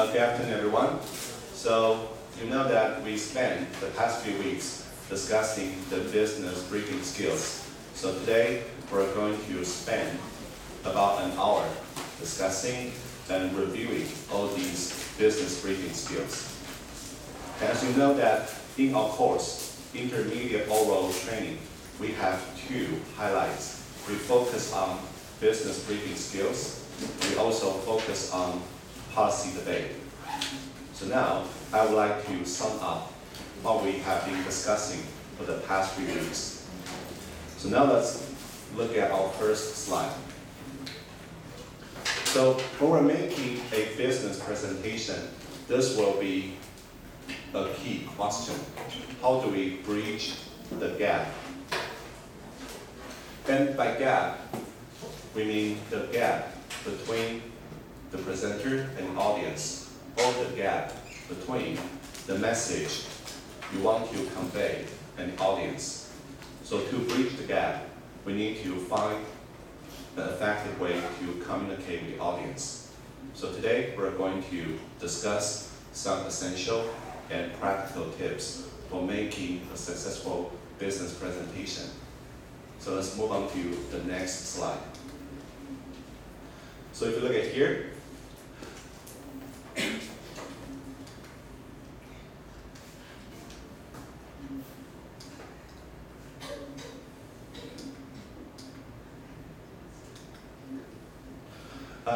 Good afternoon, everyone. So you know that we spent the past few weeks discussing the business briefing skills. So today we're going to spend about an hour discussing and reviewing all these business briefing skills. As you know that in our course, Intermediate Oral Training, we have two highlights. We focus on business briefing skills. We also focus on policy debate. So now, I would like to sum up what we have been discussing for the past few weeks. So now let's look at our first slide. So when we're making a business presentation, this will be a key question. How do we bridge the gap? And by gap, we mean the gap between the presenter and the audience, or the gap between the message you want to convey and the audience. So to bridge the gap, we need to find an effective way to communicate with the audience. So today we're going to discuss some essential and practical tips for making a successful business presentation. So let's move on to the next slide. So if you look at here,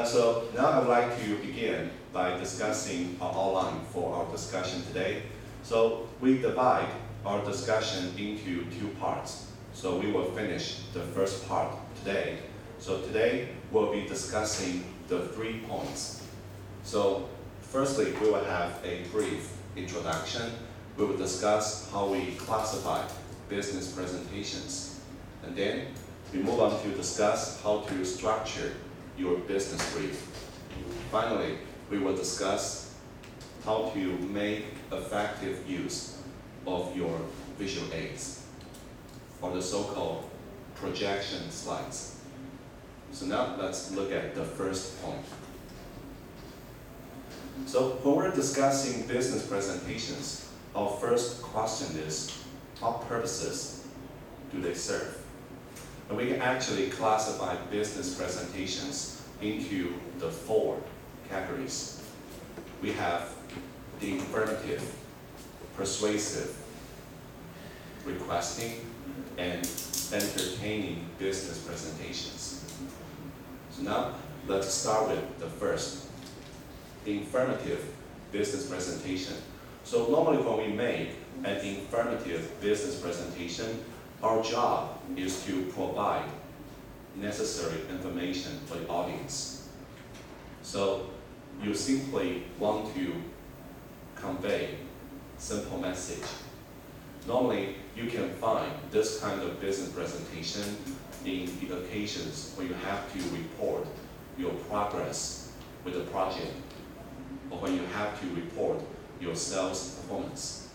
so now I would like to begin by discussing our outline for our discussion today. So we divide our discussion into two parts. So we will finish the first part today. So today we'll be discussing the 3 points. So firstly, we will have a brief introduction. We will discuss how we classify business presentations. And then we move on to discuss how to structure your business brief. Finally, we will discuss how to make effective use of your visual aids, or the so-called projection slides. So now let's look at the first point. So when we're discussing business presentations, our first question is, what purposes do they serve? And we can actually classify business presentations into the 4 categories. We have the informative, persuasive, requesting, and entertaining business presentations. So now, let's start with the first, the informative business presentation. So normally when we make an informative business presentation, our job is to provide necessary information for the audience. So you simply want to convey simple message. Normally, you can find this kind of business presentation in the occasions where you have to report your progress with the project, or when you have to report your sales performance.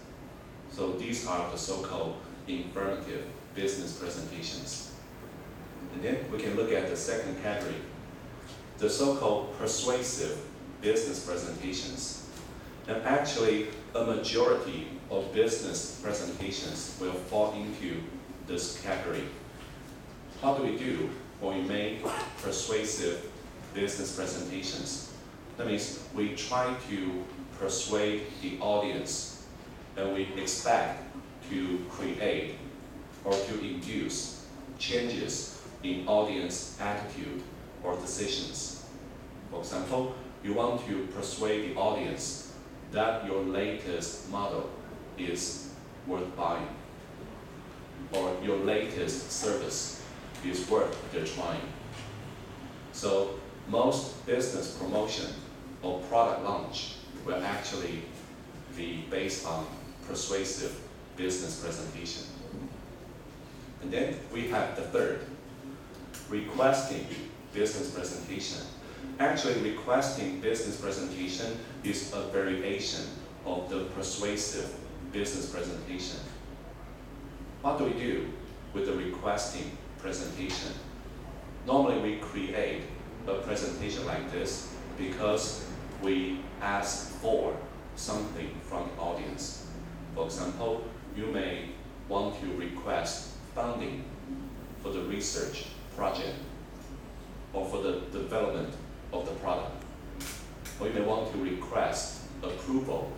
So these are the so-called informative business presentations. And then we can look at the second category, the so-called persuasive business presentations. And actually, a majority of business presentations will fall into this category. How do we do when we make persuasive business presentations? That means we try to persuade the audience, and we expect to create or to induce changes in audience attitude or decisions. For example, you want to persuade the audience that your latest model is worth buying, or your latest service is worth their trying. So most business promotion or product launch will actually be based on persuasive business presentation. And then we have the third, requesting business presentation. Actually, requesting business presentation is a variation of the persuasive business presentation. What do we do with the requesting presentation? Normally, we create a presentation like this because we ask for something from the audience. For example, you may want to request funding for the research project or for the development of the product. Or you may want to request approval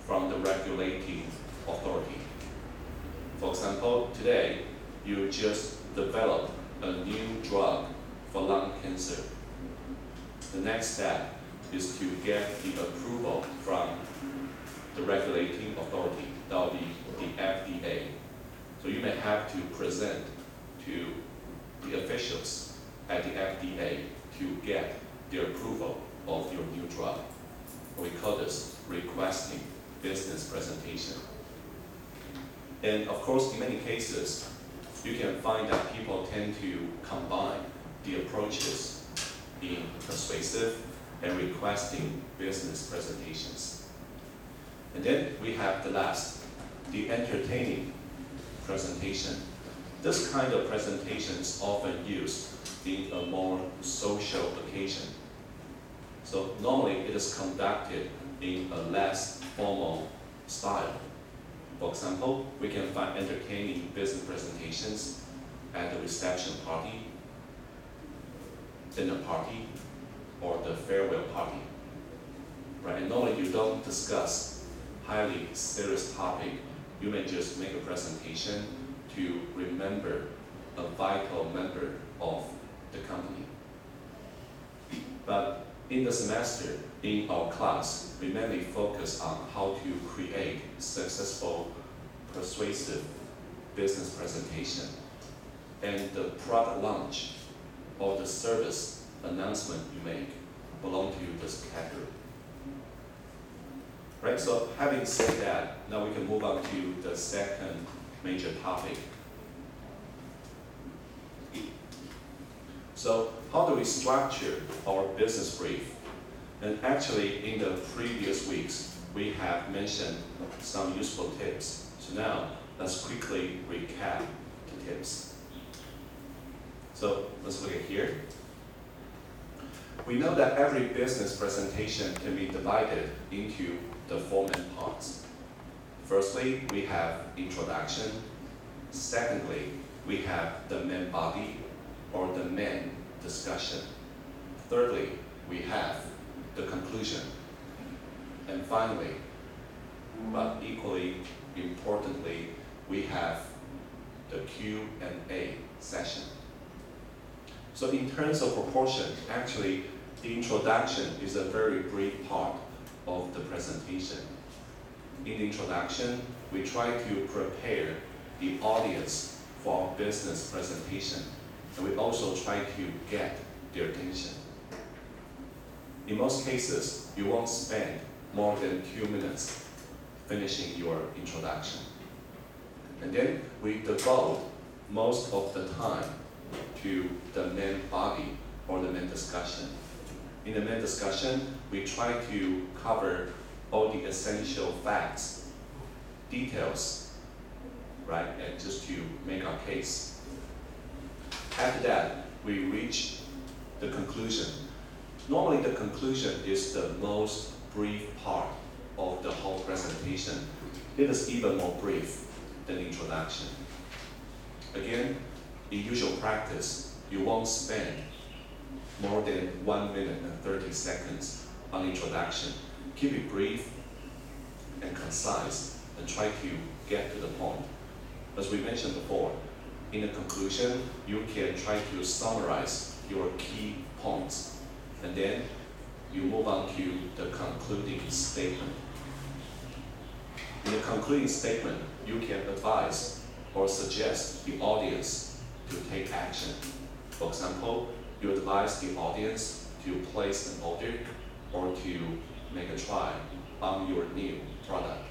from the regulating authority. For example, today, you just developed a new drug for lung cancer. The next step is to get the approval from the regulating authority, that will be the FDA. So you may have to present to the officials at the FDA to get the approval of your new drug. We call this requesting business presentation. And of course, in many cases, you can find that people tend to combine the approaches in persuasive and requesting business presentations. And then we have the last, the entertaining presentation. This kind of presentation is often used in a more social occasion. So normally it is conducted in a less formal style. For example, we can find entertaining business presentations at the reception party, dinner party, or the farewell party. Right? And normally you don't discuss highly serious topic. You may just make a presentation to remember a vital member of the company. But in the semester, in our class, we mainly focus on how to create successful, persuasive business presentation. And the product launch or the service announcement you make belong to this category. Right, so having said that, now we can move on to the second major topic. So how do we structure our business brief? And actually, in the previous weeks, we have mentioned some useful tips. So now, let's quickly recap the tips. So let's look at here. We know that every business presentation can be divided into the four main parts. Firstly, we have introduction. Secondly, we have the main body or the main discussion. Thirdly, we have the conclusion. And finally, but equally importantly, we have the Q&A session. So in terms of proportion, actually, the introduction is a very brief part of the presentation. In the introduction, we try to prepare the audience for our business presentation, and we also try to get their attention. In most cases, you won't spend more than 2 minutes finishing your introduction. And then we devote most of the time to the main body or the main discussion. In the main discussion, we try to cover all the essential facts, details, right, and just to make our case. After that, we reach the conclusion. Normally, the conclusion is the most brief part of the whole presentation. It is even more brief than the introduction. Again, in usual practice, you won't spend more than 1 minute and 30 seconds on introduction. Keep it brief and concise and try to get to the point. As we mentioned before, in the conclusion, you can try to summarize your key points, and then you move on to the concluding statement. In the concluding statement, you can advise or suggest the audience to take action. For example, you advise the audience to place an order or to make a try on your new product.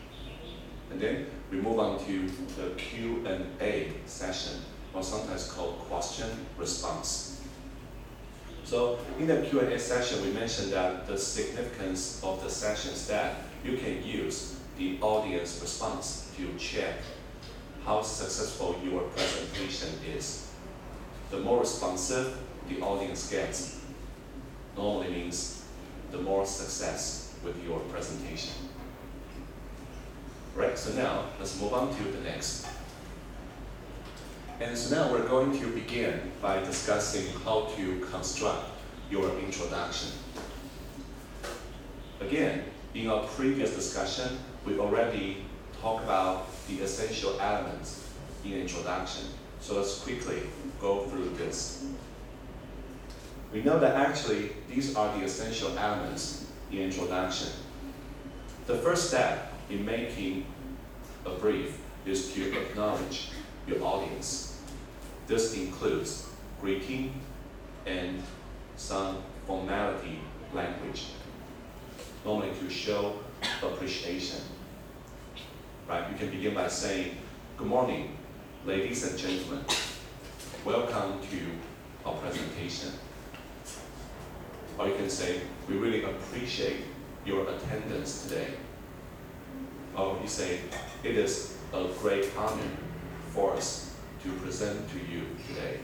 And then we move on to the Q&A session, or sometimes called question response. So in the Q&A session, we mentioned that the significance of the session is that you can use the audience response to check how successful your presentation is. The more responsive the audience gets, normally means the more more success with your presentation. Right, so now let's move on to the next. And so now we're going to begin by discussing how to construct your introduction. Again, in our previous discussion, we already talked about the essential elements in introduction. So let's quickly go through this. We know that actually these are the essential elements in introduction. The first step in making a brief is to acknowledge your audience. This includes greeting and some formality language, normally to show appreciation. Right? You can begin by saying, "Good morning, ladies and gentlemen. Welcome to our presentation." Or you can say, "We really appreciate your attendance today." Or you say, "It is a great honor for us to present to you today."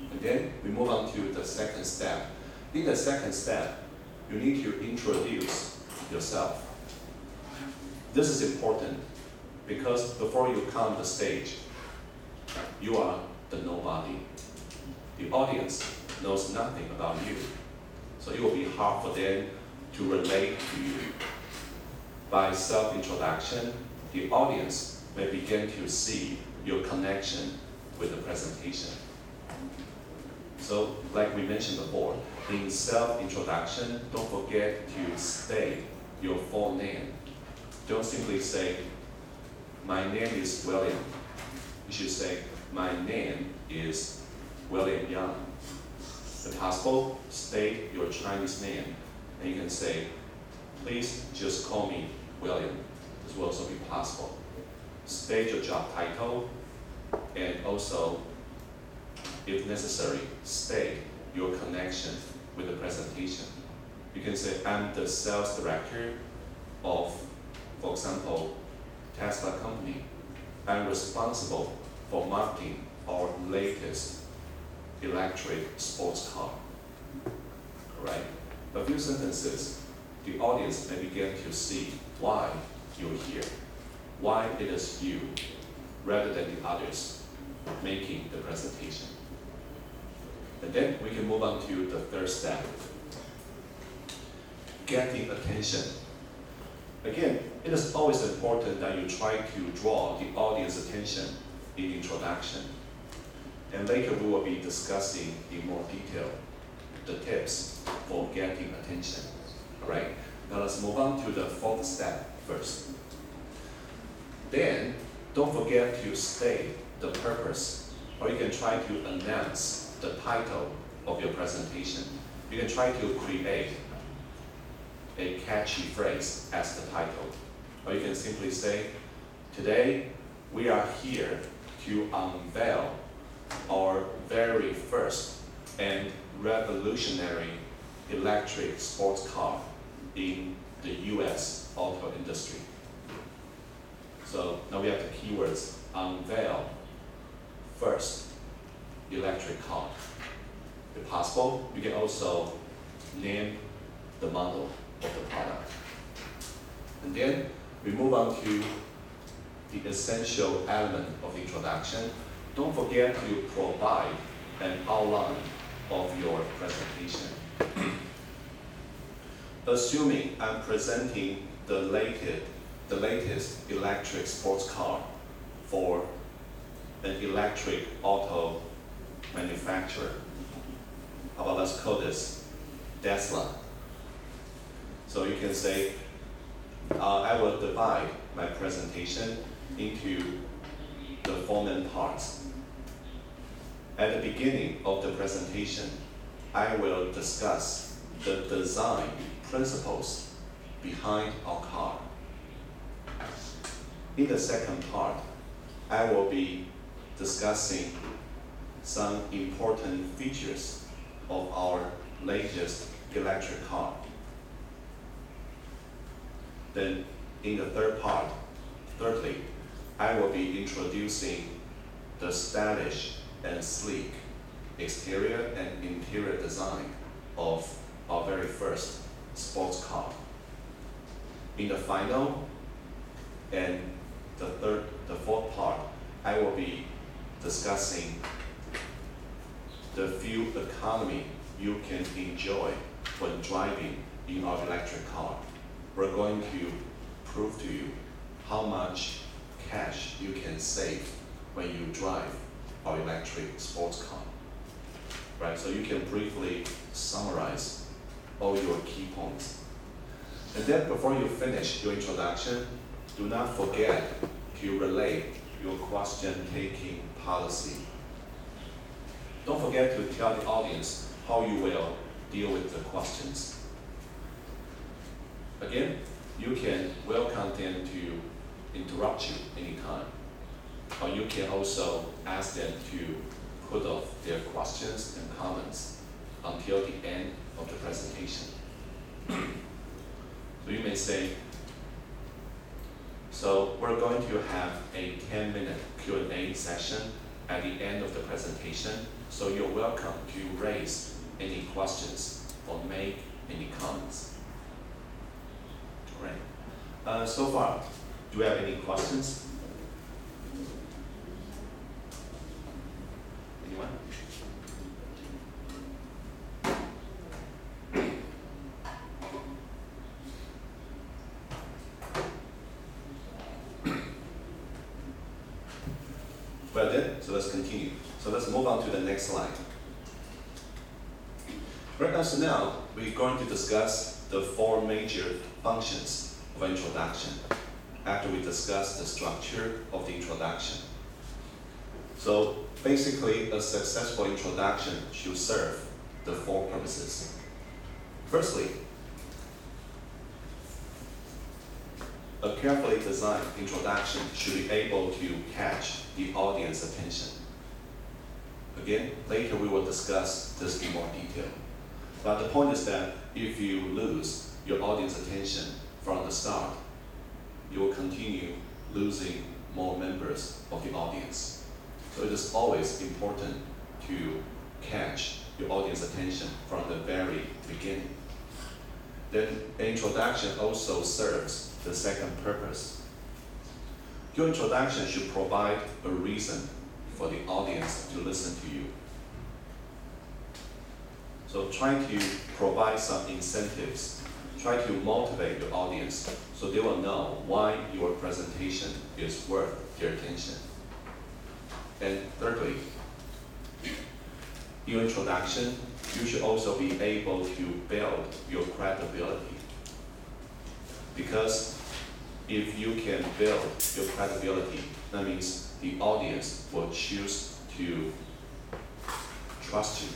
And then we move on to the second step. In the second step, you need to introduce yourself. This is important because before you come on the stage, you are the nobody. The audience knows nothing about you, so it will be hard for them to relate to you. By self-introduction, the audience may begin to see your connection with the presentation. So, like we mentioned before, in self-introduction, don't forget to state your full name. Don't simply say, "My name is William." You should say, "My name is William Young." If possible, state your Chinese name, and you can say, "Please just call me William." This will also be possible. State your job title, and also, if necessary, state your connection with the presentation. You can say, "I'm the sales director of, for example, Tesla company. I'm responsible for marketing our latest electric sports car." All right? A few sentences, the audience may begin to see why you're here, why it is you, rather than the others making the presentation. And then we can move on to the third step, getting attention. Again, it is always important that you try to draw the audience attention in introduction. And later we will be discussing in more detail the tips for getting attention. All right, now let's move on to the fourth step first. Then, don't forget to state the purpose, or you can try to announce the title of your presentation. You can try to create a catchy phrase as the title. Or you can simply say, "Today we are here to unveil our very first and revolutionary electric sports car in the US auto industry." So now we have the keywords unveil, first, electric car. If possible, you can also name the model of the product. And then we move on to the essential element of introduction. Don't forget to provide an outline of your presentation. Assuming I'm presenting the latest electric sports car for an electric auto manufacturer. How about let's call this Tesla. So you can say, I will divide my presentation into the four main parts. At the beginning of the presentation, I will discuss the design principles behind our car. In the second part, I will be discussing some important features of our latest electric car. Then in the third part, thirdly, I will be introducing the stylish and sleek exterior and interior design of our very first sports car. In the final and the fourth part, I will be discussing the fuel economy you can enjoy when driving in our electric car. We're going to prove to you how much cash you can save when you drive our electric sports car. Right, so you can briefly summarize all your key points. And then before you finish your introduction, do not forget to relate your question-taking policy. Don't forget to tell the audience how you will deal with the questions. Again, you can welcome them to interrupt you anytime. Or you can also ask them to put off their questions and comments until the end of the presentation. So you may say, so we're going to have a 10-minute Q&A session at the end of the presentation, so you're welcome to raise any questions or make any comments. Great. So far, do you have any questions? Anyone? Well then, so let's continue. So let's move on to the next slide. Right now, so now we're going to discuss the 4 major functions of introduction after we discuss the structure of the introduction. So basically, a successful introduction should serve the 4 purposes. Firstly, a carefully designed introduction should be able to catch the audience attention. Again, later we will discuss this in more detail. But the point is that if you lose your audience attention from the start, you will continue losing more members of the audience. So it is always important to catch your audience attention from the very beginning. Then an introduction also serves the second purpose. Your introduction should provide a reason for the audience to listen to you. So try to provide some incentives. Try to motivate your audience so they will know why your presentation is worth their attention. And thirdly, in your introduction, you should also be able to build your credibility. Because if you can build your credibility, that means the audience will choose to trust you.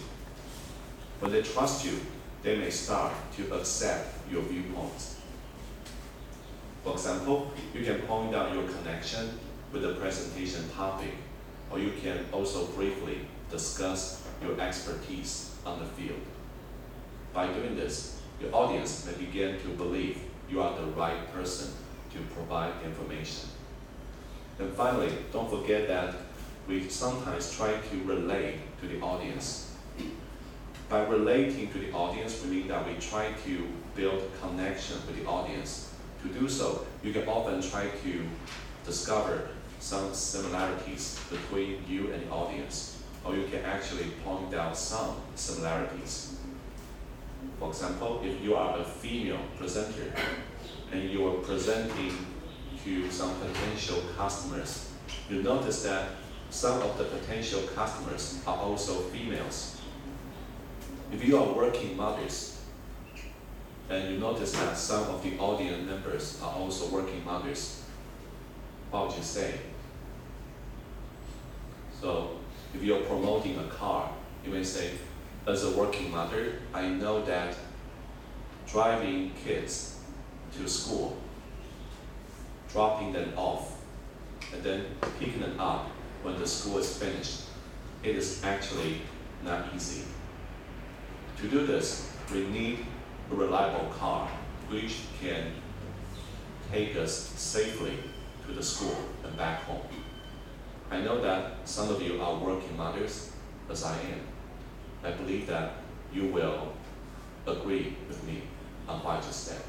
When they trust you, they may start to accept your viewpoints. For example, you can point out your connection with the presentation topic, or you can also briefly discuss your expertise on the field. By doing this, your audience may begin to believe you are the right person to provide information. And finally, don't forget that we sometimes try to relate to the audience. By relating to the audience, we mean that we try to build connection with the audience. To do so, you can often try to discover some similarities between you and the audience, or you can actually point out some similarities. For example, if you are a female presenter and you are presenting to some potential customers, you notice that some of the potential customers are also females. If you are working mothers, and you notice that some of the audience members are also working mothers, what would you say? So, if you're promoting a car, you may say, as a working mother, I know that driving kids to school, dropping them off, and then picking them up when the school is finished, it is actually not easy. To do this, we need a reliable car which can take us safely to the school and back home. I know that some of you are working mothers, as I am. I believe that you will agree with me. on what I just said,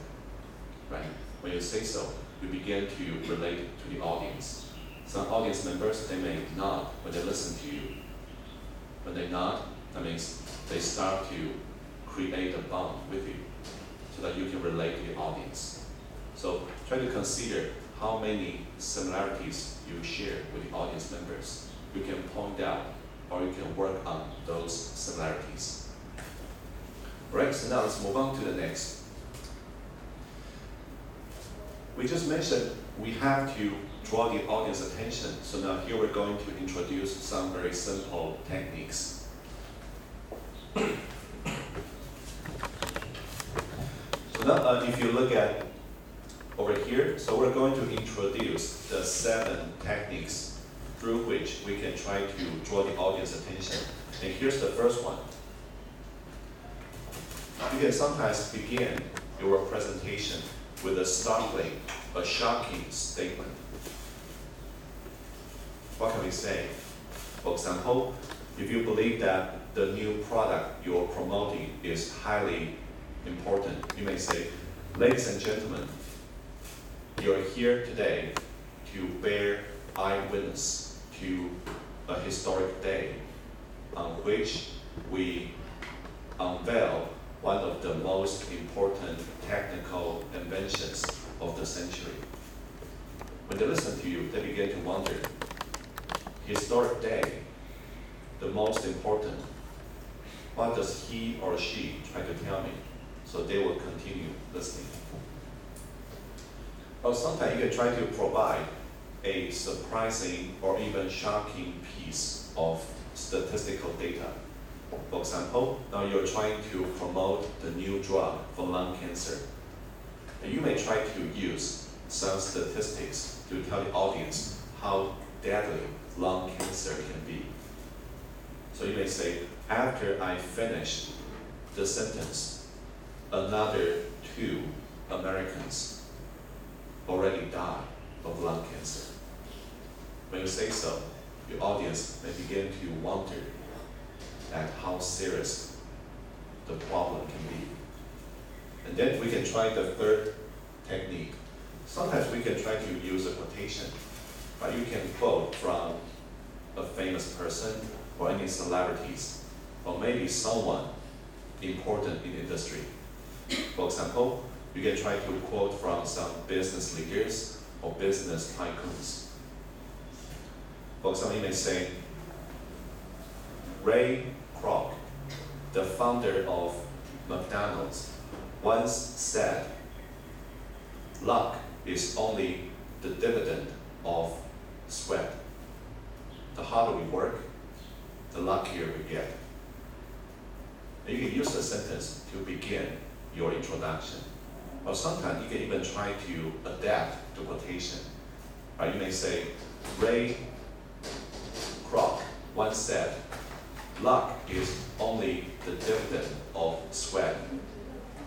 right? When you say so, you begin to relate to the audience. Some audience members, they may nod when they listen to you. When they nod, that means they start to create a bond with you so that you can relate to the audience. So try to consider how many similarities you share with the audience members. You can point out or you can work on those similarities. Alright, so now let's move on to the next. We just mentioned we have to draw the audience attention. So now here we're going to introduce some very simple techniques. So now if you look at over here, so we're going to introduce the 7 techniques through which we can try to draw the audience attention. And here's the first one. You can sometimes begin your presentation with a startling, a shocking statement. What can we say? For example, if you believe that the new product you're promoting is highly important, you may say, ladies and gentlemen, you're here today to bear eyewitness to a historic day on which we unveil one of the most important technical inventions of the century. When they listen to you, they begin to wonder, historic day, the most important, what does he or she try to tell me? So they will continue listening. Or sometimes you can try to provide a surprising or even shocking piece of statistical data. For example, now you're trying to promote the new drug for lung cancer. And you may try to use some statistics to tell the audience how deadly lung cancer can be. So you may say, after I finish the sentence, another 2 Americans already died of lung cancer. When you say so, your audience may begin to wonder at how serious the problem can be. And then we can try the third technique. Sometimes we can try to use a quotation, but you can quote from a famous person or any celebrities, or maybe someone important in the industry. For example, you can try to quote from some business leaders or business tycoons. For example, you may say, Ray Kroc, the founder of McDonald's, once said, luck is only the dividend of sweat. The harder we work, the luckier we get. And you can use the sentence to begin your introduction. Or sometimes you can even try to adapt the quotation. Or you may say, Ray Kroc once said, luck is only the dividend of sweat.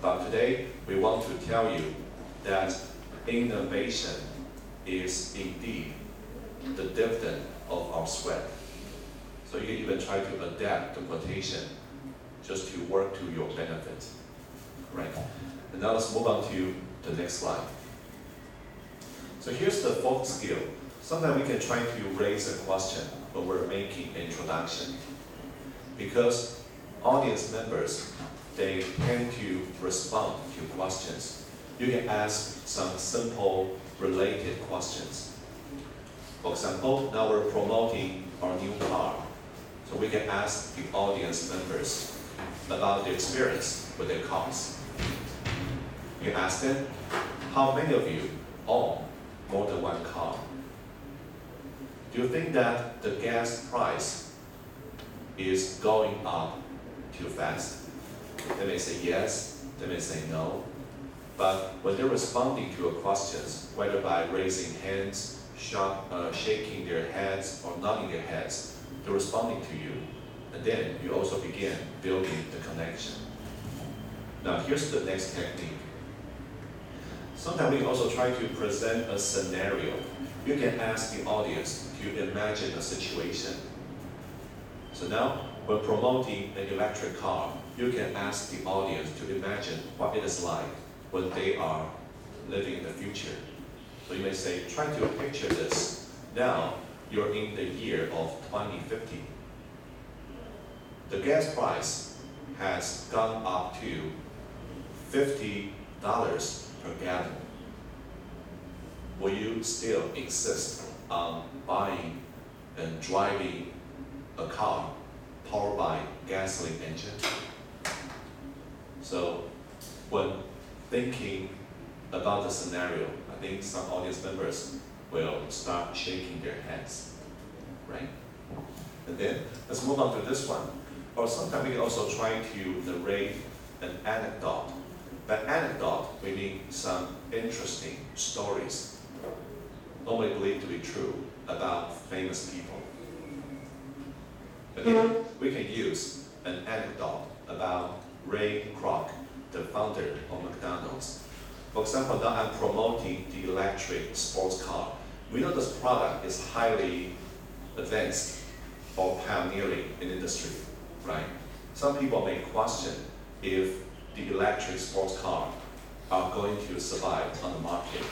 But today, we want to tell you that innovation is indeed the dividend of our sweat. So you can even try to adapt the quotation just to work to your benefit. Right? And now let's move on to the next slide. So here's the fourth skill. Sometimes we can try to raise a question when we're making an introduction. Because audience members, they tend to respond to questions. You can ask some simple, related questions. For example, now we're promoting our new car. So we can ask the audience members about their experience with their cars. You ask them, how many of you own more than one car? Do you think that the gas price is going up too fast? They may say yes, they may say no. But when they're responding to your questions, whether by raising hands, shaking their heads, or nodding their heads, they're responding to you. And then you also begin building the connection. Now here's the next technique. Sometimes we also try to present a scenario. You can ask the audience to imagine a situation. So now, when promoting an electric car, you can ask the audience to imagine what it is like when they are living in the future. So you may say, try to picture this. Now, you're in the year of 2050. The gas price has gone up to $50 per gallon. Will you still insist on buying and driving a car powered by gasoline engine? So when thinking about the scenario, I think some audience members will start shaking their heads, right? And then let's move on to this one. Or sometimes we can also try to narrate an anecdote. By anecdote, we mean some interesting stories, normally believed to be true, about famous people. Again, we can use an anecdote about Ray Kroc, the founder of McDonald's. For example, now I'm promoting the electric sports car. We know this product is highly advanced or pioneering in industry, right? Some people may question if the electric sports car are going to survive on the market.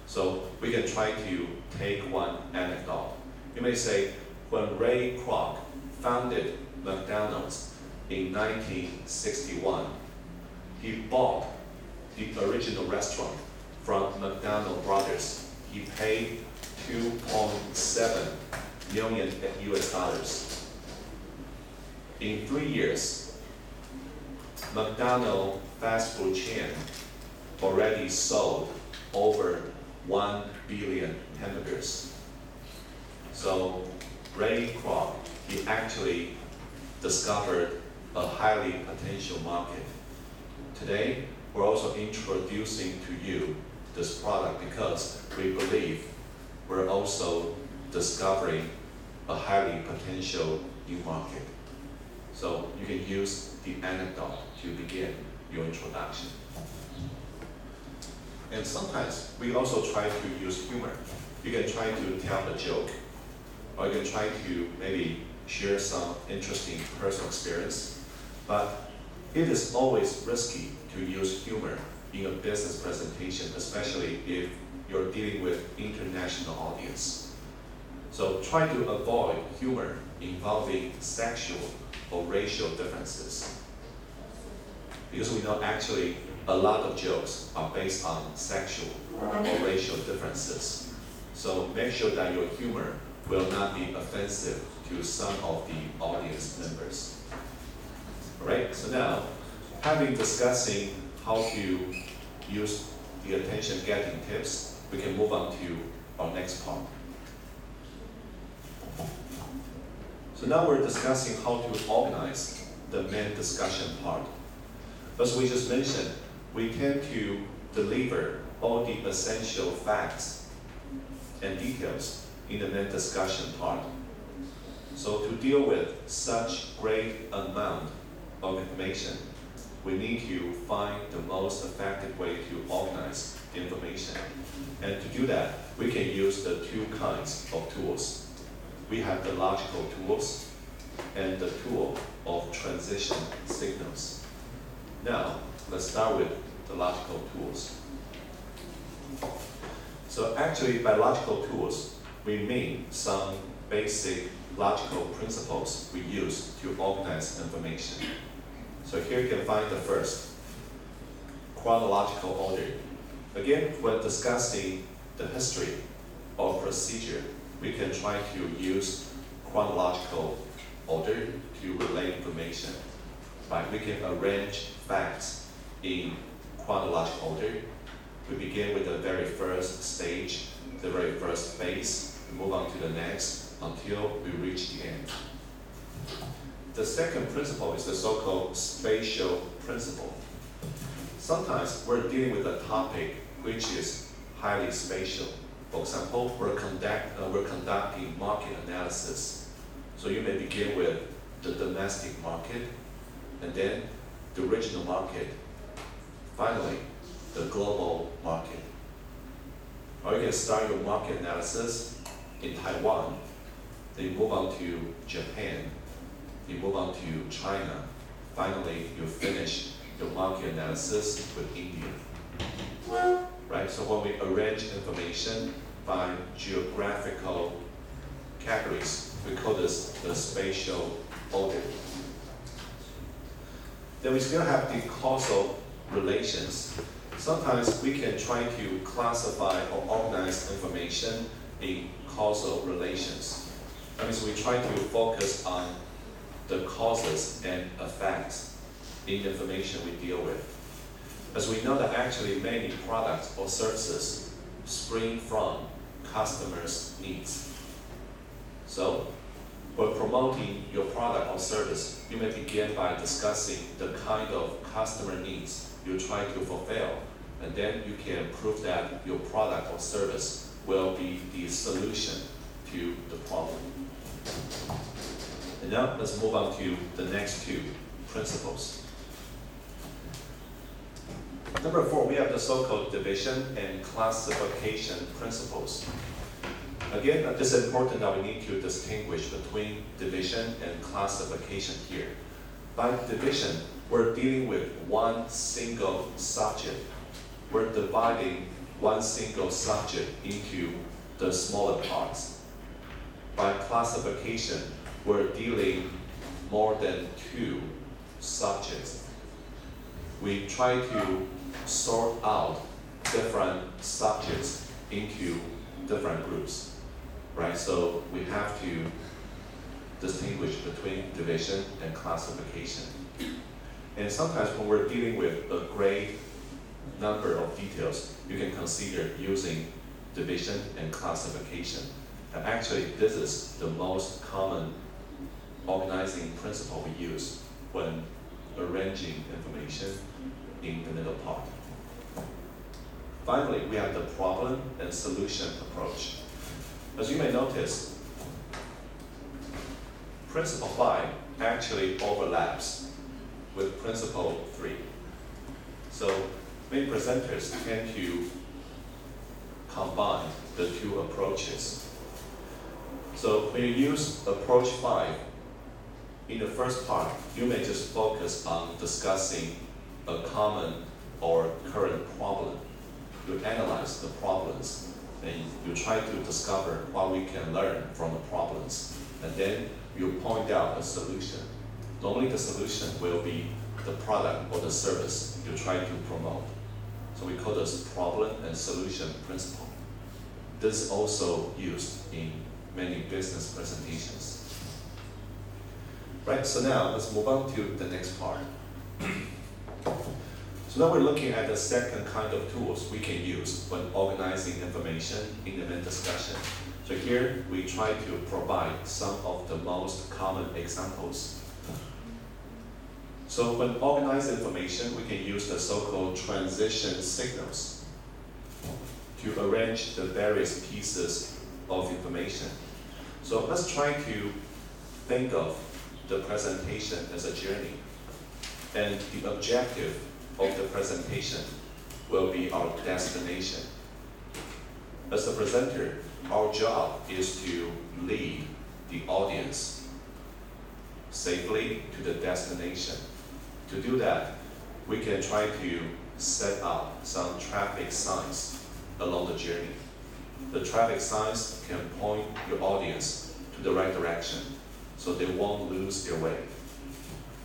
So we can try to take one anecdote. You may say, when Ray Kroc founded McDonald's in 1961, he bought the original restaurant from McDonald Brothers. He paid $2.7 million US. In 3 years, McDonald's fast food chain already sold over 1 billion hamburgers. So Ray Kroc, he actually discovered a highly potential market. Today, we're also introducing to you this product because we believe we're also discovering a highly potential new market. So you can use the anecdote to begin your introduction. And sometimes we also try to use humor. You can try to tell a joke, or you can try to maybe share some interesting personal experience. But it is always risky to use humor in a business presentation, especially if you're dealing with international audience. So try to avoid humor involving sexual or racial differences. Because we know actually a lot of jokes are based on sexual or racial differences. So make sure that your humor will not be offensive to some of the audience members. All right, so now, having discussing how to use the attention-getting tips, we can move on to our next part. So now we're discussing how to organize the main discussion part. As we just mentioned, we tend to deliver all the essential facts and details in the main discussion part. So to deal with such great amount of information, we need to find the most effective way to organize the information. And to do that, we can use the two kinds of tools. We have the logical tools and the tool of transition signals. Now, let's start with the logical tools. So actually, by logical tools, we mean some basic logical principles we use to organize information. So here you can find the first, chronological order. Again, when discussing the history or procedure, we can try to use chronological order to relay information. Right? We can arrange facts in chronological order. We begin with the very first stage, the very first phase, we move on to the next until we reach the end. The second principle is the so-called spatial principle. Sometimes we're dealing with a topic which is highly spatial. For example, we're conducting market analysis. So you may begin with the domestic market, and then the regional market, finally, the global market. Or you can start your market analysis in Taiwan, then you move on to Japan, you move on to China, finally, you finish your market analysis with India. Right? So when we arrange information by geographical categories, we call this the spatial order. Then we still have the causal relations. Sometimes we can try to classify or organize information in causal relations. That means we try to focus on the causes and effects in the information we deal with. As we know that actually many products or services spring from customers' needs. So, when promoting your product or service, you may begin by discussing the kind of customer needs you try to fulfill, and then you can prove that your product or service will be the solution to the problem. And now let's move on to the next two principles. Number 4, we have the so-called division and classification principles. Again, it's important that we need to distinguish between division and classification here. By division, we're dealing with one single subject. We're dividing one single subject into the smaller parts. By classification, we're dealing more than 2 subjects. We try to sort out different subjects into different groups, right? So we have to distinguish between division and classification. And sometimes when we're dealing with a great number of details, you can consider using division and classification. And actually, this is the most common organizing principle we use when arranging information in the middle part. Finally, we have the problem and solution approach. As you may notice, principle 5 actually overlaps with principle 3. So many presenters tend to combine the 2 approaches. So when you use approach 5, in the first part, you may just focus on discussing a common or current problem. You analyze the problems and you try to discover what we can learn from the problems. And then you point out a solution. Normally the solution will be the product or the service you try to promote. So we call this problem and solution principle. This is also used in many business presentations. Right, so now let's move on to the next part. So now we're looking at the second kind of tools we can use when organizing information in the main discussion. So here we try to provide some of the most common examples. So when organizing information, we can use the so-called transition signals to arrange the various pieces of information. So let's try to think of the presentation as a journey. And the objective of the presentation will be our destination. As the presenter, our job is to lead the audience safely to the destination. To do that, we can try to set up some traffic signs along the journey. The traffic signs can point your audience to the right direction so they won't lose their way.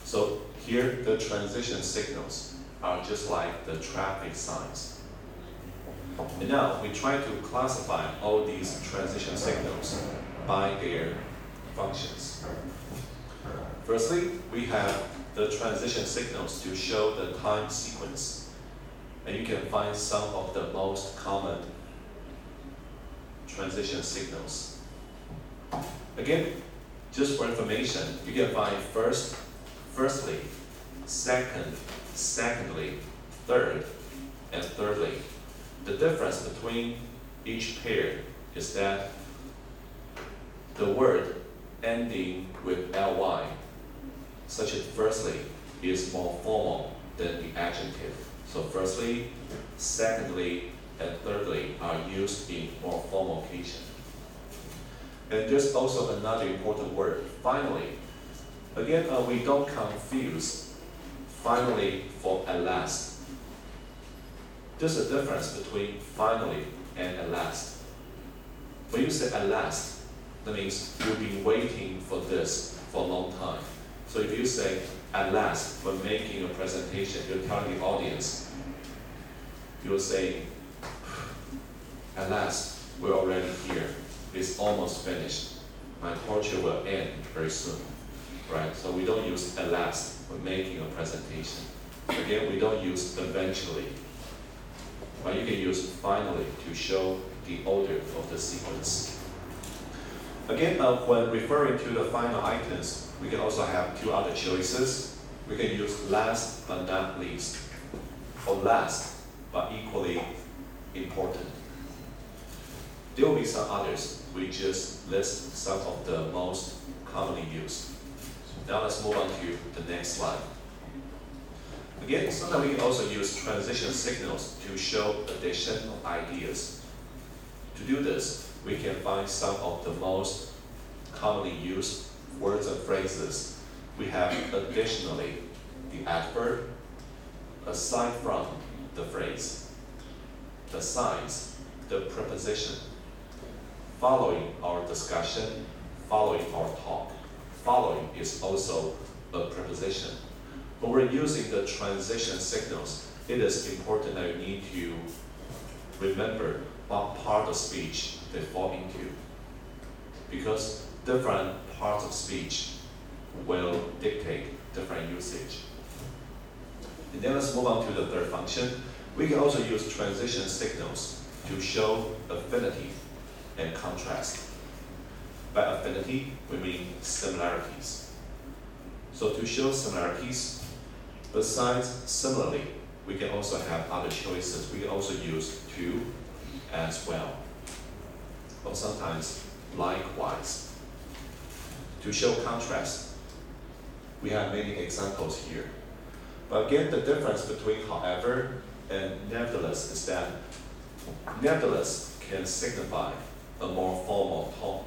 So here, the transition signals are just like the traffic signs. And now we try to classify all these transition signals by their functions. Firstly, we have the transition signals to show the time sequence. And you can find some of the most common transition signals. Again, just for information, you can find firstly, secondly, third, and thirdly. The difference between each pair is that the word ending with ly, such as firstly, is more formal than the adjective. So firstly, secondly, and thirdly are used in more formal occasion. And there's also another important word, finally. Again, we don't confuse finally for at last. There's a difference between finally and at last. When you say at last, that means you've been waiting for this for a long time. So if you say at last when making a presentation, you're telling the audience, you're saying, at last, we're already here. It's almost finished. My torture will end very soon, right? So we don't use at last when making a presentation. Again, we don't use eventually. But you can use finally to show the order of the sequence. Again, when referring to the final items, we can also have two other choices. We can use last but not least, or last but equally important. There will be some others. We just list some of the most commonly used. Now let's move on to the next slide. Again, sometimes we can also use transition signals to show addition of ideas. To do this, we can find some of the most commonly used words and phrases. We have additionally the adverb, aside from the phrase, besides the preposition, following our discussion, following our talk. Following is also a preposition. When we're using the transition signals, it is important that you need to remember what part of speech they fall into. Because different parts of speech will dictate different usage. And then let's move on to the third function. We can also use transition signals to show affinity and contrast. By affinity, we mean similarities. So to show similarities, besides similarly, we can also have other choices. We can also use to as well, or sometimes likewise. To show contrast, we have many examples here. But again, the difference between however and nevertheless is that nevertheless can signify a more formal tone.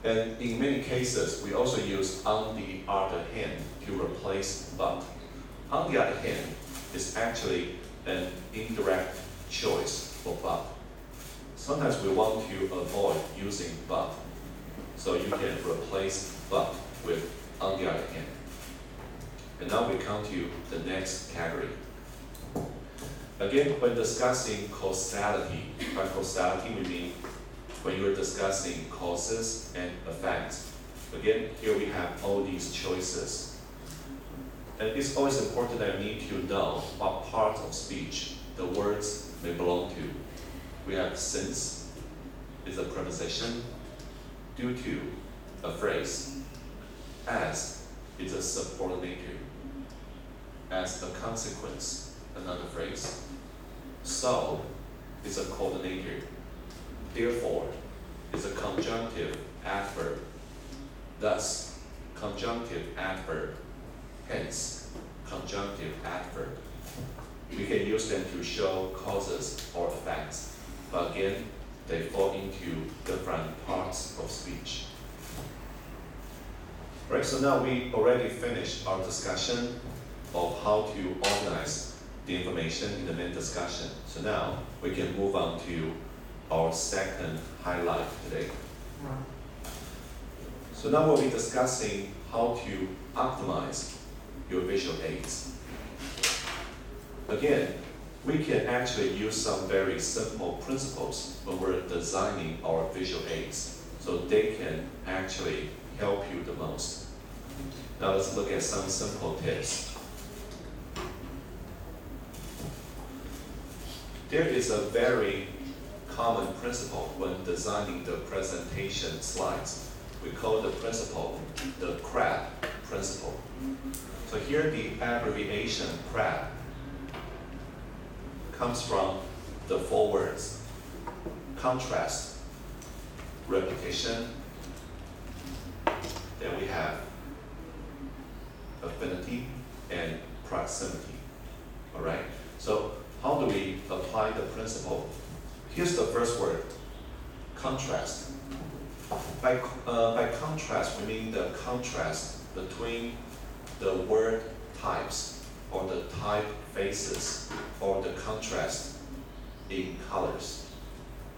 And in many cases, we also use on the other hand to replace but. On the other hand is actually an indirect choice for but. Sometimes we want to avoid using but. So you can replace but with on the other hand. And now we come to the next category. Again, when discussing causality, by causality we mean when you're discussing causes and effects. Again, here we have all these choices. And it's always important that you need to know what part of speech the words may belong to. We have since is a preposition, due to a phrase, as is a subordinator, as a consequence, another phrase. So is a coordinator. Therefore is a conjunctive adverb. Thus, conjunctive adverb. Hence, conjunctive adverb. We can use them to show causes or effects, but again, they fall into different parts of speech. Right, so now we already finished our discussion of how to organize the information in the main discussion. So now we can move on to our second highlight today. So now we'll be discussing how to optimize your visual aids. Again, we can actually use some very simple principles when we're designing our visual aids, so they can actually help you the most. Now let's look at some simple tips. There is a very common principle when designing the presentation slides. We call the principle the CRAB principle. So here the abbreviation CRAB comes from the four words: contrast, repetition, then we have affinity and proximity. All right? So how do we apply the principle? Here's the first word, contrast. By contrast, we mean the contrast between the word types or the typefaces or the contrast in colors.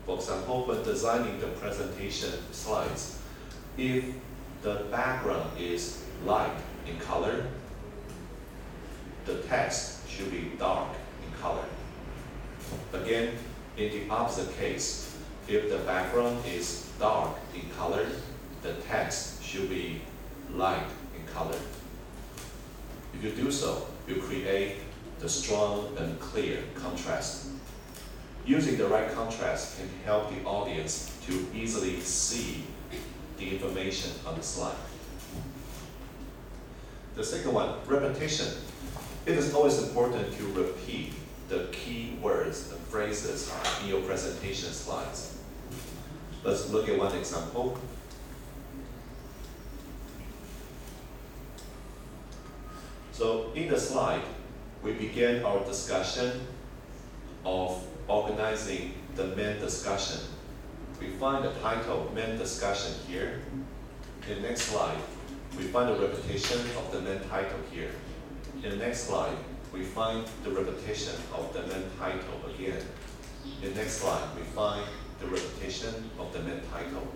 For example, when designing the presentation slides, if the background is light in color, the text should be dark in color. Again, in the opposite case, if the background is dark in color, the text should be light in color. If you do so, you create the strong and clear contrast. Using the right contrast can help the audience to easily see the information on the slide. The second one, repetition. It is always important to repeat the key words and phrases in your presentation slides. Let's look at one example. So in the slide, we begin our discussion of organizing the main discussion. We find the title, main discussion, here. In the next slide, we find the repetition of the main title here. In the next slide, we find the repetition of the main title again. In the next slide, we find the repetition of the main title.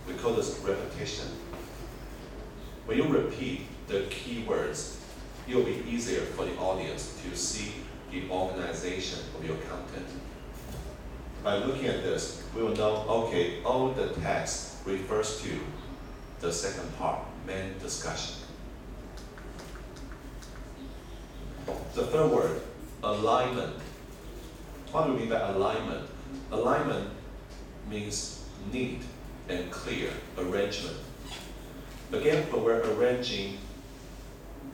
We call this repetition. When you repeat the keywords, it will be easier for the audience to see the organization of your content. By looking at this, we will know, okay, all the text refers to the second part, main discussion. The third word, alignment. What do we mean by alignment? Alignment means neat and clear arrangement. Again, when we're arranging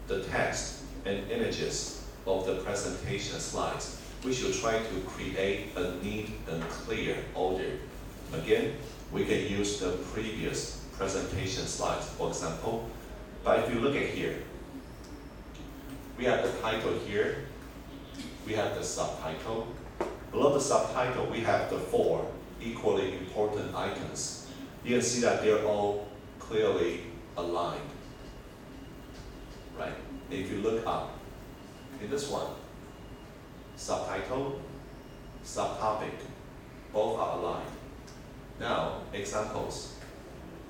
the text and images of the presentation slides, we should try to create a neat and clear order. Again, we can use the previous presentation slides, for example. But if you look at here, we have the title here, we have the subtitle. Below the subtitle, we have the 4 equally important items. You can see that they're all clearly aligned, right? If you look up, in this one, subtitle, subtopic, both are aligned. Now, examples,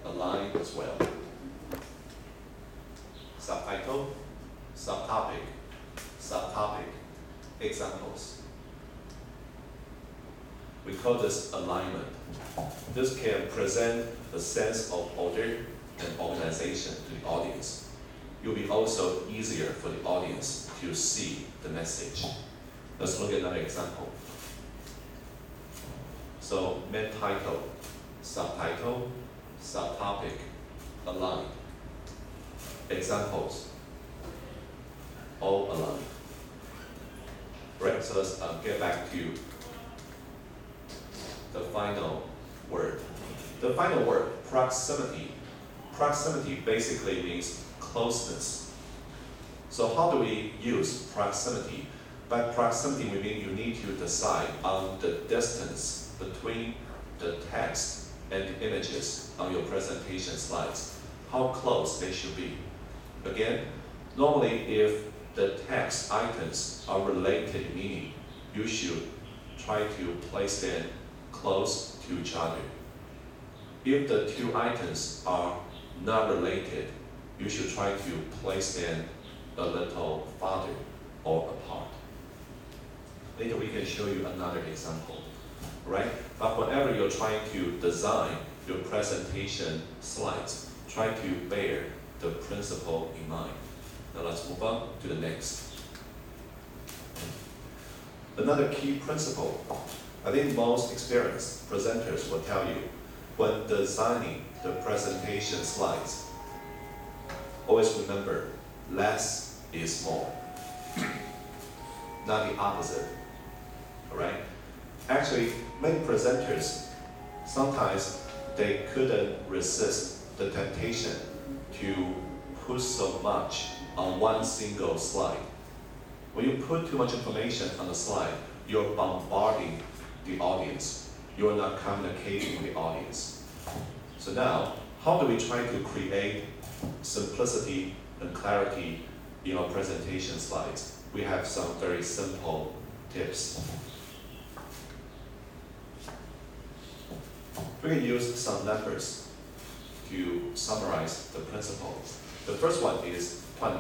aligned as well. Subtitle, subtopic, subtopic, examples. We call this alignment. This can present a sense of order and organization to the audience. It will be also easier for the audience to see the message. Let's look at another example. So, main title, subtitle, subtopic, aligned. Examples, all aligned. Right, so let's get back to the final word. The final word, proximity. Proximity basically means closeness. So how do we use proximity? By proximity, we mean you need to decide on the distance between the text and the images on your presentation slides, how close they should be. Again, normally if the text items are related in meaning, you should try to place them close to each other. If the two items are not related, you should try to place them a little farther or apart. Later we can show you another example, right? But whenever you're trying to design your presentation slides, try to bear the principle in mind. Now let's move on to the next. Another key principle, I think most experienced presenters will tell you, when designing the presentation slides, always remember, less is more, not the opposite, all right? Actually, many presenters, sometimes they couldn't resist the temptation to put so much on one single slide. When you put too much information on the slide, you're bombarding the audience. You're not communicating with the audience. So now, how do we try to create simplicity and clarity in our presentation slides, we have some very simple tips. We can use some numbers to summarize the principle. The first one is 20.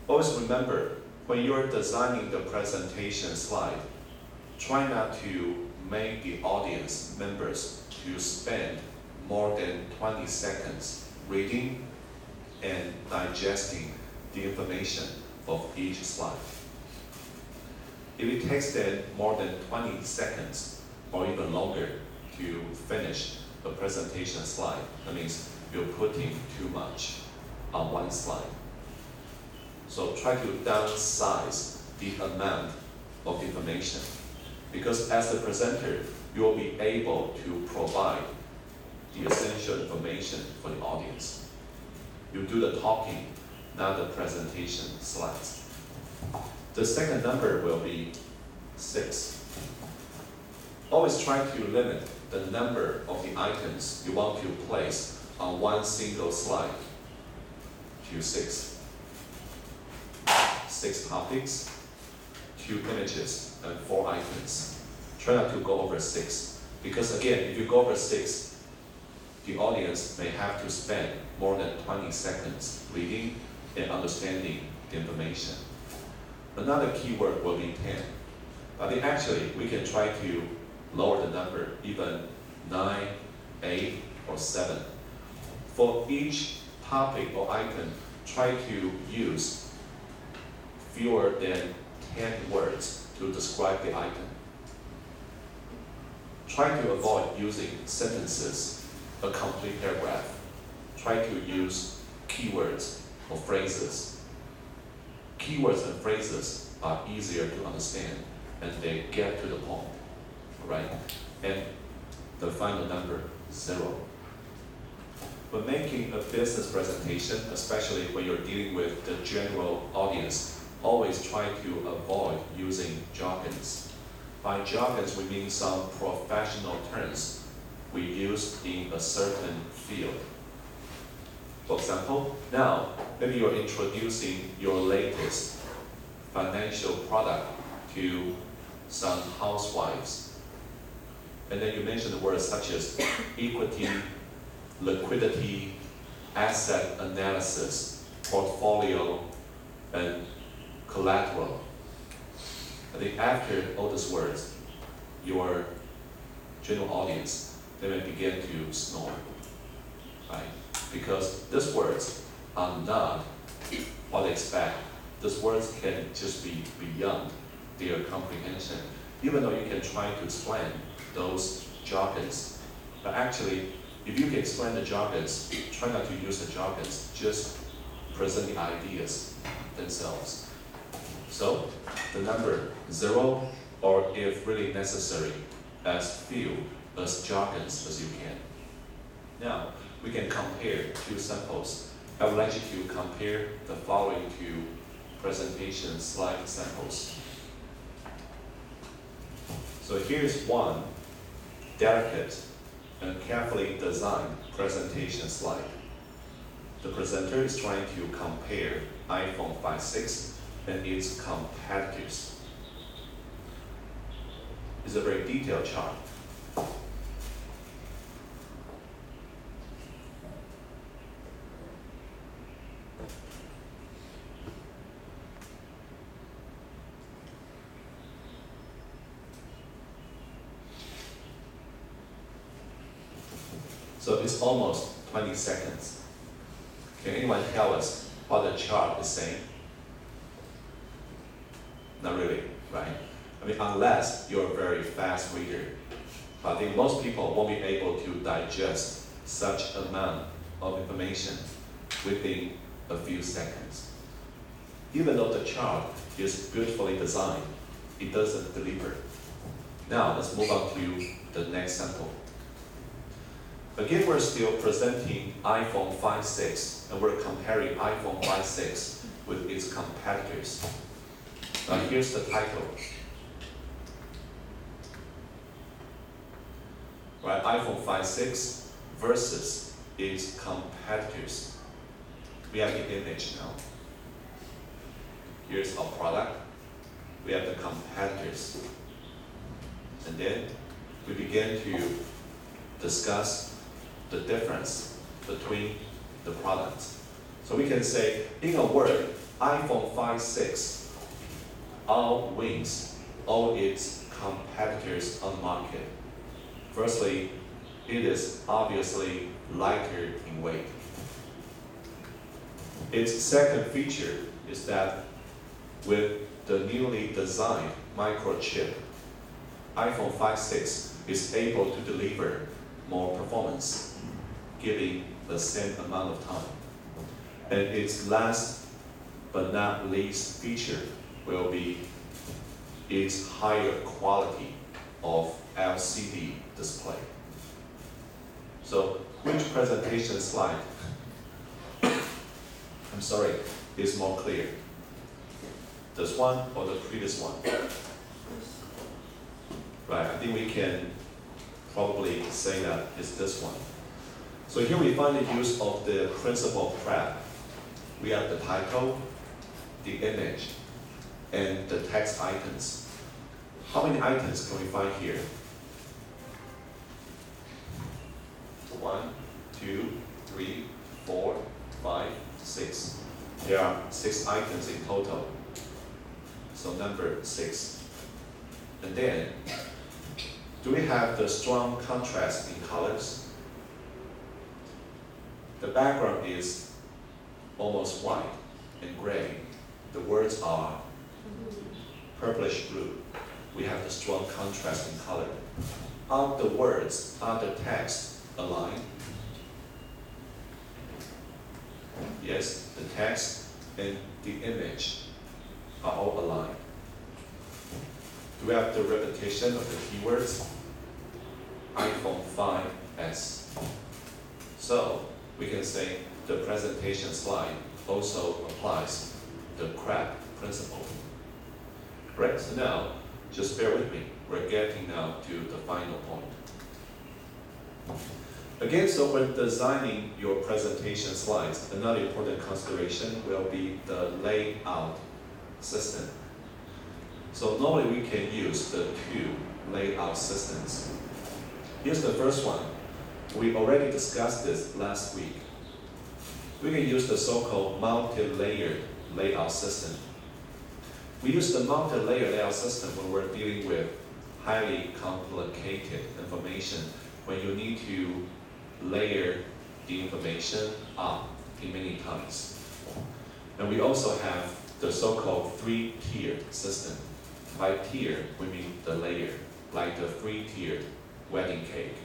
Always remember, when you're designing the presentation slide, try not to make the audience members to spend more than 20 seconds reading and digesting the information of each slide. If it takes them more than 20 seconds or even longer to finish the presentation slide, that means you're putting too much on one slide. So try to downsize the amount of information, because as the presenter, you will be able to provide the essential information for the audience. You do the talking, not the presentation slides. The second number will be 6. Always try to limit the number of the items you want to place on one single slide to 6. 6 topics, 2 images, and 4 items. Try not to go over 6, because again, if you go over 6, the audience may have to spend more than 20 seconds reading and understanding the information. Another keyword will be 10. But then actually, we can try to lower the number, even 9, 8, or 7. For each topic or item, try to use fewer than 10 words to describe the item. Try to avoid using sentences, a complete paragraph. Try to use keywords or phrases. Keywords and phrases are easier to understand and they get to the point, right? And the final number, 0. When making a business presentation, especially when you're dealing with the general audience, always try to avoid using jargons. By jargons, we mean some professional terms we use in a certain field. For example, now, maybe you're introducing your latest financial product to some housewives. And then you mention the words such as equity, liquidity, asset analysis, portfolio, and collateral. I think after all these words, your general audience, they may begin to snore, right? Because these words are not what they expect. These words can just be beyond their comprehension, even though you can try to explain those jargons. But actually, if you can explain the jargons, try not to use the jargons, just present the ideas themselves. So, the number 0, or if really necessary, as few as jargons as you can. Now, we can compare 2 samples. I would like you to compare the following 2 presentation slide samples. So here's one delicate and carefully designed presentation slide. The presenter is trying to compare iPhone 5.6 and its competitors. It's a very detailed chart. So it's almost 20 seconds. Can anyone tell us what the chart is saying? Not really, right? I mean, unless you're a very fast reader. But I think most people won't be able to digest such amount of information within a few seconds. Even though the chart is beautifully designed, it doesn't deliver. Now, let's move on to the next sample. Again, we're still presenting iPhone 5.6, and we're comparing iPhone 5.6 with its competitors. Now, here's the title. Right, iPhone 5.6 versus its competitors. We have the image now. here's our product. We have the competitors. And then we begin to discuss the difference between the products. So we can say, in a word, iPhone 5-6 outwins all its competitors on the market. Firstly, it is obviously lighter in weight. Its second feature is that with the newly designed microchip, iPhone 5-6 is able to deliver more performance, giving the same amount of time. And its last but not least feature will be its higher quality of LCD display. So which presentation slide, I'm sorry, is more clear? This one or the previous one? Right, I think we can probably say that it's this one. So here we find the use of the principle of prep. We have the title, the image, and the text items. How many items can we find here? 1, 2, 3, 4, 5, 6. There are 6 items in total. So number 6. And then, do we have the strong contrast in colors? The background is almost white and gray. The words are purplish blue. We have the strong contrast in color. Are the words, are the text aligned? Yes, the text and the image are all aligned. Do we have the repetition of the keywords? iPhone 5S. So we can say the presentation slide also applies the CRAP principle. Right, so now, just bear with me. We're getting now to the final point. Again, so when designing your presentation slides, another important consideration will be the layout system. So normally we can use the 2 layout systems. Here's the first one. We already discussed this last week. We can use the so-called multi-layered layout system. We use the multi-layer layout system when we're dealing with highly complicated information, when you need to layer the information up in many times. And we also have the so-called 3-tiered system. By tier, we mean the layer, like the 3-tiered wedding cake.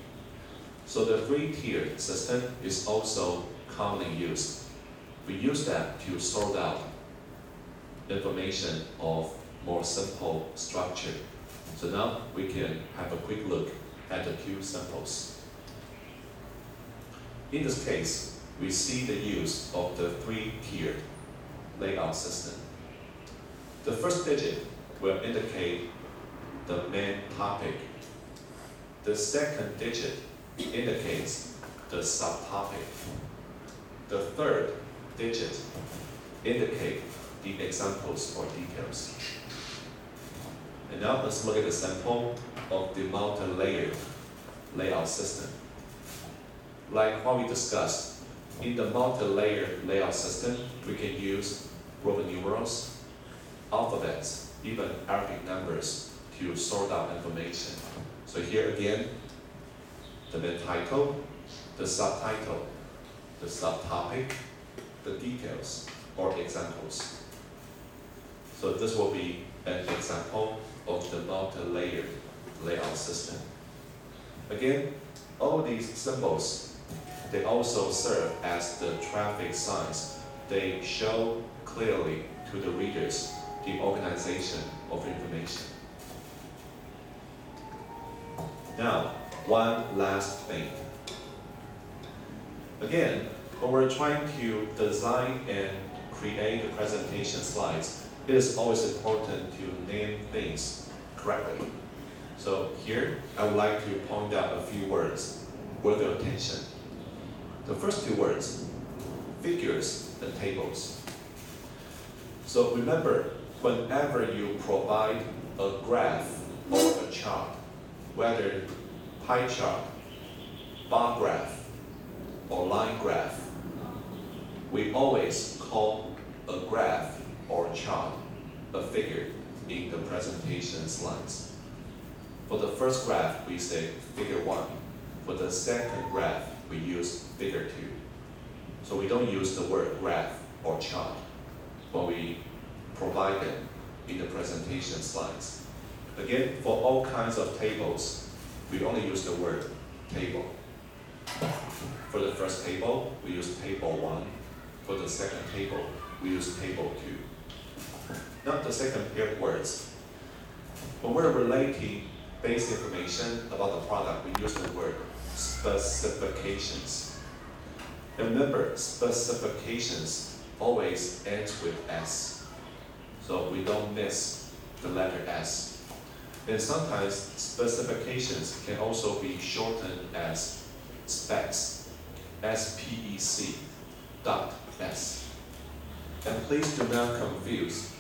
So the 3-tiered system is also commonly used. We use that to sort out information of more simple structure. So now we can have a quick look at the 2 samples. In this case, we see the use of the 3-tiered layout system. The first digit will indicate the main topic. The second digit indicates the subtopic. The third digit indicates the examples or details. And now let's look at the sample of the multi-layered layout system. Like what we discussed, in the multi-layered layout system, we can use Roman numerals, alphabets, even Arabic numbers to sort out information. So here again, the main title, the subtitle, the subtopic, the details, or examples. So this will be an example of the multi-layered layout system. Again, all these symbols, they also serve as the traffic signs. They show clearly to the readers the organization of information. Now, one last thing. Again, when we're trying to design and create the presentation slides, it is always important to name things correctly. So here, I would like to point out a few words worthy of attention. The first 2 words, figures and tables. So remember, whenever you provide a graph or a chart, whether pie chart, bar graph, or line graph, we always call a graph or chart a figure in the presentation slides. For the first graph, we say figure 1. For the second graph, we use figure 2. So we don't use the word graph or chart when we provide them in the presentation slides. Again, for all kinds of tables, we only use the word table. For the first table, we use table 1. For the second table, we use table 2. Now the second pair of words. When we're relating basic information about the product, we use the word specifications. And remember, specifications always ends with S. So we don't miss the letter S. And sometimes specifications can also be shortened as specs, S-P-E-C .S. And please do not confuse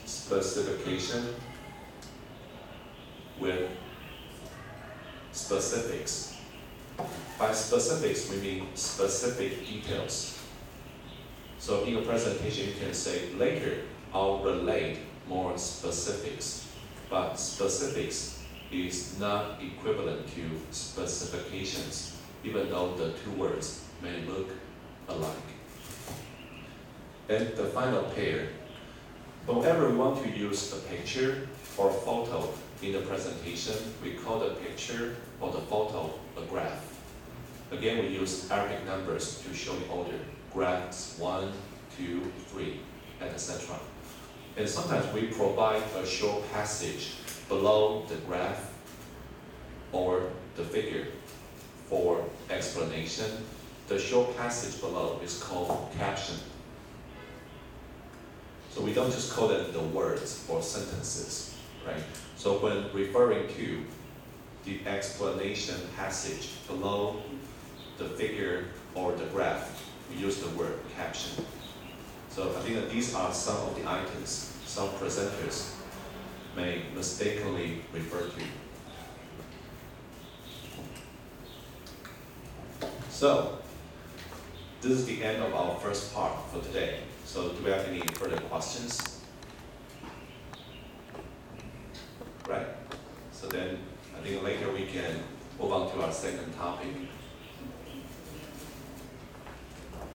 specification with specifics. By specifics, we mean specific details. So in a presentation, you can say, later, I'll relate more specifics. But specifics is not equivalent to specifications, even though the two words may look alike. And the final pair, whenever we want to use a picture or photo in the presentation, we call the picture or the photo a graph. Again, we use Arabic numbers to show the order. Graphs 1, 2, 3, and etc. And sometimes we provide a short passage below the graph or the figure for explanation. The short passage below is called caption. So we don't just call them the words or sentences, right? So when referring to the explanation passage below the figure or the graph, we use the word caption. So I think that these are some of the items some presenters may mistakenly refer to. So this is the end of our first part for today. So do we have any further questions? Right. So then I think later we can move on to our second topic.